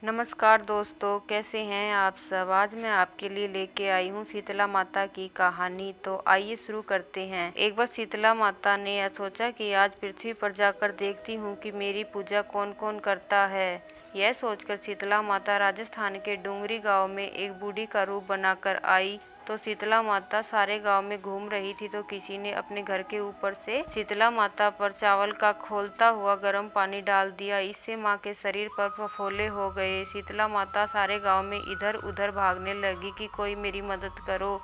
नमस्कार दोस्तों, कैसे हैं आप सब। आज मैं आपके लिए लेके आई हूँ शीतला माता की कहानी। तो आइए शुरू करते हैं। एक बार शीतला माता ने यह सोचा कि आज पृथ्वी पर जाकर देखती हूँ कि मेरी पूजा कौन कौन करता है। यह सोचकर शीतला माता राजस्थान के डूंगरी गांव में एक बूढ़ी का रूप बनाकर आई। तो शीतला माता सारे गांव में घूम रही थी तो किसी ने अपने घर के ऊपर से शीतला माता पर चावल का खौलता हुआ गर्म पानी डाल दिया। इससे माँ के शरीर पर फफोले हो गए। शीतला माता सारे गांव में इधर उधर भागने लगी कि कोई मेरी मदद करो,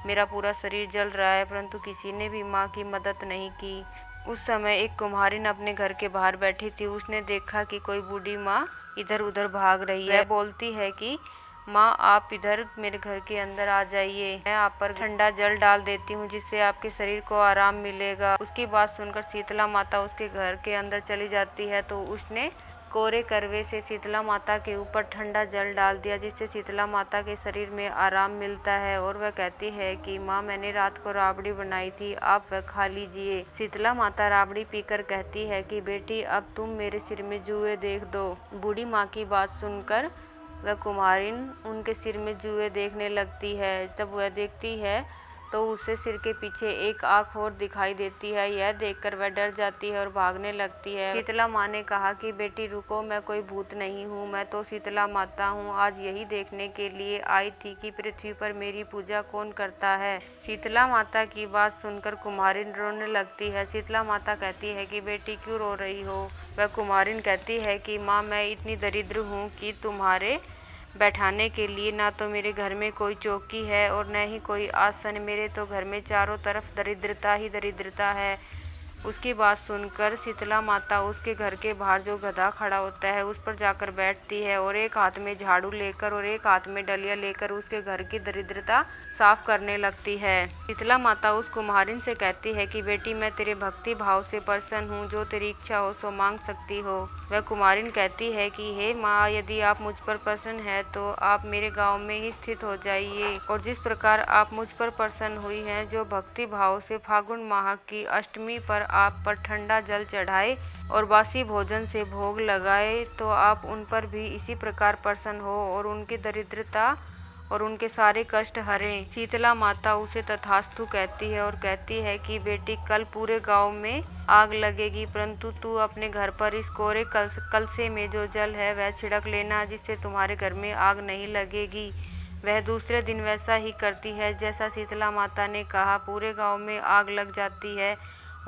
मेरा पूरा शरीर जल रहा है। परंतु किसी ने भी माँ की मदद नहीं की। उस समय एक कुम्हारिन अपने घर के बाहर बैठी थी। उसने देखा कि कोई बूढ़ी माँ इधर उधर भाग रही है। बोलती है कि माँ, आप इधर मेरे घर के अंदर आ जाइए, मैं आप पर ठंडा जल डाल देती हूँ जिससे आपके शरीर को आराम मिलेगा। उसकी बात सुनकर शीतला माता उसके घर के अंदर चली जाती है। तो उसने कोरे करवे से शीतला माता के ऊपर ठंडा जल डाल दिया जिससे शीतला माता के शरीर में आराम मिलता है। और वह कहती है कि माँ, मैंने रात को राबड़ी बनाई थी, आप वह खा लीजिए। शीतला माता राबड़ी पीकर कहती है कि बेटी, अब तुम मेरे सिर में जुए देख दो। बूढ़ी माँ की बात सुनकर वह कुम्हारिन उनके सिर में जुए देखने लगती है। जब वह देखती है तो उसे सिर के पीछे एक आंख और दिखाई देती है। यह देखकर वह डर जाती है और भागने लगती है। शीतला माँ ने कहा कि बेटी रुको, मैं कोई भूत नहीं हूँ, मैं तो शीतला माता हूँ। आज यही देखने के लिए आई थी कि पृथ्वी पर मेरी पूजा कौन करता है। शीतला माता की बात सुनकर कुम्हारिन रोने लगती है। शीतला माता कहती है कि बेटी क्यों रो रही हो। वह कुम्हारिन कहती है कि माँ, मैं इतनी दरिद्र हूँ कि तुम्हारे बैठाने के लिए ना तो मेरे घर में कोई चौकी है और न ही कोई आसन। मेरे तो घर में चारों तरफ दरिद्रता ही दरिद्रता है। उसकी बात सुनकर शीतला माता उसके घर के बाहर जो गधा खड़ा होता है उस पर जाकर बैठती है और एक हाथ में झाड़ू लेकर और एक हाथ में डलिया लेकर उसके घर की दरिद्रता साफ करने लगती है। शीतला माता उस कुम्हारिन से कहती है कि बेटी, मैं तेरे भक्ति भाव से प्रसन्न हूँ, जो तेरी इच्छा हो सो मांग सकती हो। वह कुम्हारिन कहती है कि हे माँ, यदि आप मुझ पर प्रसन्न है तो आप मेरे गांव में ही स्थित हो जाइए। और जिस प्रकार आप मुझ पर प्रसन्न हुई हैं, जो भक्ति भाव से फागुन माह की अष्टमी पर आप पर ठंडा जल चढ़ाए और बासी भोजन से भोग लगाए, तो आप उन पर भी इसी प्रकार प्रसन्न हो और उनकी दरिद्रता और उनके सारे कष्ट हरें। शीतला माता उसे तथास्तु कहती है और कहती है कि बेटी, कल पूरे गांव में आग लगेगी, परंतु तू अपने घर पर इस कोरे कलसे में जो जल है वह छिड़क लेना, जिससे तुम्हारे घर में आग नहीं लगेगी। वह दूसरे दिन वैसा ही करती है जैसा शीतला माता ने कहा। पूरे गांव में आग लग जाती है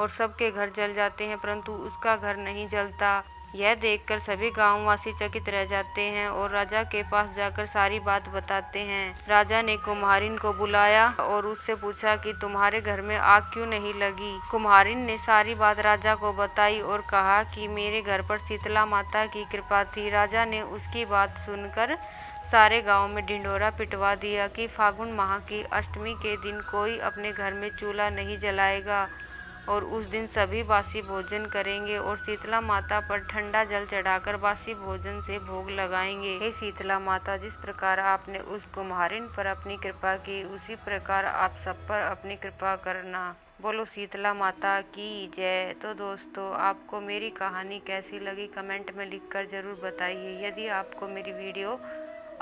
और सबके घर जल जाते हैं, परंतु उसका घर नहीं जलता। यह देखकर सभी गांववासी चकित रह जाते हैं और राजा के पास जाकर सारी बात बताते हैं। राजा ने कुम्हारिन को बुलाया और उससे पूछा कि तुम्हारे घर में आग क्यों नहीं लगी। कुम्हारिन ने सारी बात राजा को बताई और कहा कि मेरे घर पर शीतला माता की कृपा थी। राजा ने उसकी बात सुनकर सारे गांव में ढिंढोरा पिटवा दिया कि फागुन माह की अष्टमी के दिन कोई अपने घर में चूल्हा नहीं जलाएगा और उस दिन सभी बासी भोजन करेंगे और शीतला माता पर ठंडा जल चढ़ाकर बासी भोजन से भोग लगाएंगे। हे शीतला माता, जिस प्रकार आपने उस कुम्हारिन पर अपनी कृपा की, उसी प्रकार आप सब पर अपनी कृपा करना। बोलो शीतला माता की जय। तो दोस्तों, आपको मेरी कहानी कैसी लगी कमेंट में लिखकर ज़रूर बताइए। यदि आपको मेरी वीडियो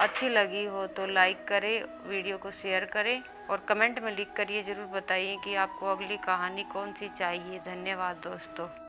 अच्छी लगी हो तो लाइक करें, वीडियो को शेयर करें और कमेंट में लिख कर ये ज़रूर बताइए कि आपको अगली कहानी कौन सी चाहिए। धन्यवाद दोस्तों।